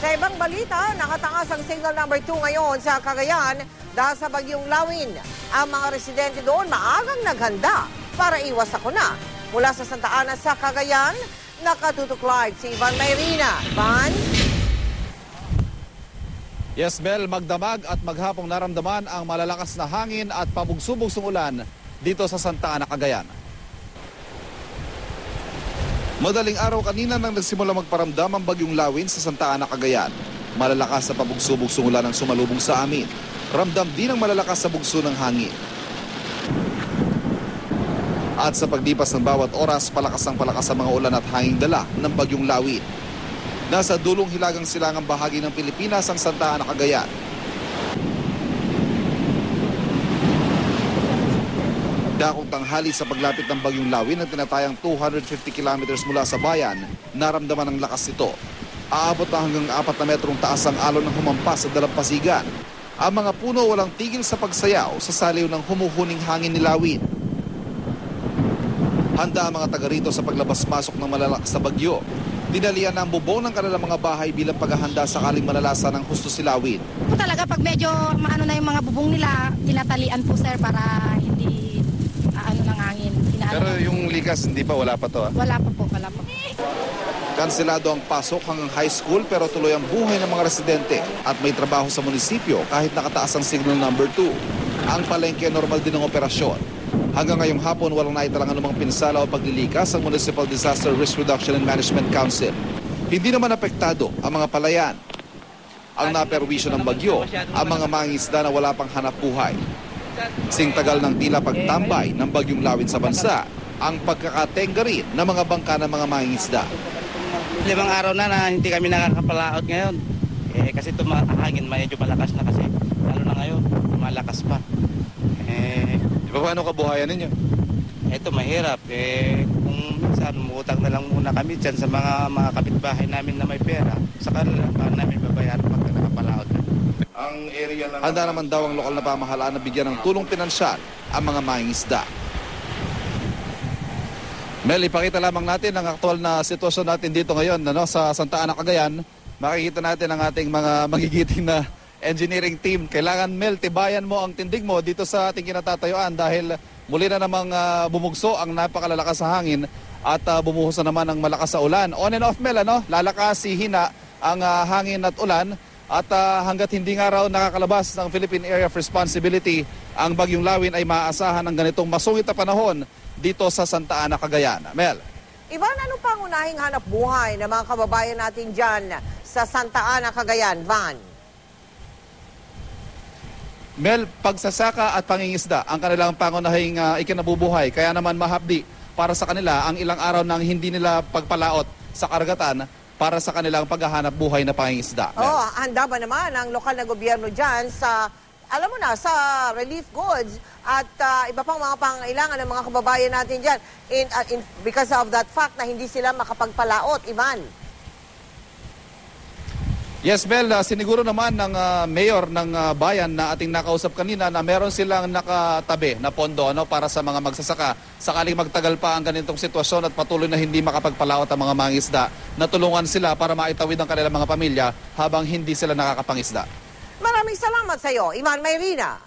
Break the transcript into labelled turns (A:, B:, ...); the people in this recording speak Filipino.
A: Sa ibang balita, nakataas ang signal number 2 ngayon sa Cagayan dahil sa bagyong Lawin. Ang mga residente doon maagang naghanda para iwas sakuna. Mula sa Santa Ana sa Cagayan, nakatutok live si Ivan Mayrina. Ivan?
B: Yes, Bel, magdamag at maghapong naramdaman ang malalakas na hangin at pabugsubugsong ulan dito sa Santa Ana, Cagayan. Madaling araw kanina nang nagsimula magparamdam ang bagyong Lawin sa Santa Ana, Cagayan. Malalakas na pabugsubugsong ulan ang sumalubong sa amin. Ramdam din ang malalakas sa bugso ng hangin. At sa paglipas ng bawat oras, palakas ang mga ulan at hanging dala ng bagyong Lawin. Nasa dulong hilagang silangang bahagi ng Pilipinas ang Santa Ana, Cagayan. Dakong tanghali sa paglapit ng bagyong Lawin na tinatayang 250 kilometers mula sa bayan, naramdaman ang lakas nito. Aabot na hanggang 4 na metrong taas ang alon ng humampas sa dalampasigan. Ang mga puno walang tigil sa pagsayaw sa saliw ng humuhuning hangin ni Lawin. Handa ang mga taga rito sa paglabas-masok ng malalakas na bagyo. Dinalian na ang bubong ng kanilang mga bahay bilang paghahanda sakaling malalasa ng husto si Lawin.
C: Po talaga pag medyo maano na yung mga bubong nila, tinatalian po sir para hindi ng hangin.
B: Pero yung likas hindi pa, wala pa to
C: Wala pa po.
B: Kanselado ang pasok hanggang high school pero tuloy ang buhay ng mga residente at may trabaho sa munisipyo kahit nakataas ang signal number 2. Ang palengke normal din ang operasyon. Hanggang ngayong hapon walang naitalang anumang pinsala o paglilikas ang Municipal Disaster Risk Reduction and Management Council. Hindi naman apektado ang mga palayan. Ang naperwisyo ng bagyo, ang mga mangingisda na wala pang hanap buhay. Singtagal ng tila pagtambay ng bagyong Lawin sa bansa, ang pagkakatenga rin ng mga bangka ng mga mangingisda.
D: 5 araw na hindi kami nakakapalaot ngayon. Kasi hangin medyo malakas na kasi. Lalo na ngayon, malakas pa.
B: Paano kabuhayan ninyo?
D: Ito mahirap. Kung minsan, utang na lang muna kami dyan sa mga kapitbahay namin na may pera. Sa kanila, paano namin babayaran pag nakapalaot na.
B: Handa naman daw ang lokal na pamahalaan na bigyan ng tulong pinansyal ang mga mangingisda. Mel, ipakita lamang natin ang aktual na sitwasyon natin dito ngayon sa Santa Ana, Cagayan. Makikita natin ang ating mga magigiting na engineering team. Kailangan, Mel, tibayan mo ang tindig mo dito sa ating kinatatayuan dahil muli na namang bumugso ang napakalalakas sa hangin at bumuhos na naman ang malakas sa ulan. On and off, Mel, lalakas, hihina ang hangin at ulan at hanggat hindi nga raw nakakalabas ng Philippine Area of Responsibility ang bagyong Lawin ay maaasahan ng ganitong masungit na panahon dito sa Santa Ana, Cagayan. Mel.
A: Ivan, ano pang unahing hanap buhay ng mga kababayan natin dyan sa Santa Ana, Cagayan? Van?
B: Mel, pagsasaka at pangingisda ang kanilang pangunahing ikinabubuhay. Kaya naman mahapdi para sa kanila ang ilang araw nang hindi nila pagpalaot sa karagatan para sa kanilang paghahanap buhay na pangingisda.
A: Oh, handa ba naman ang lokal na gobyerno dyan sa sa relief goods at iba pang mga pangailangan ng mga kababayan natin dyan because of that fact na hindi sila makapagpalaot, Ivan?
B: Yes, Bel, siniguro naman ng mayor ng bayan na ating nakausap kanina na meron silang nakatabi na pondo para sa mga magsasaka. Sakaling magtagal pa ang ganitong sitwasyon at patuloy na hindi makapagpalaot ang mga mangisda, natulungan sila para maitawid ang kanilang mga pamilya habang hindi sila nakakapangisda.
A: Maraming salamat sa iyo, Ivan Mayrina.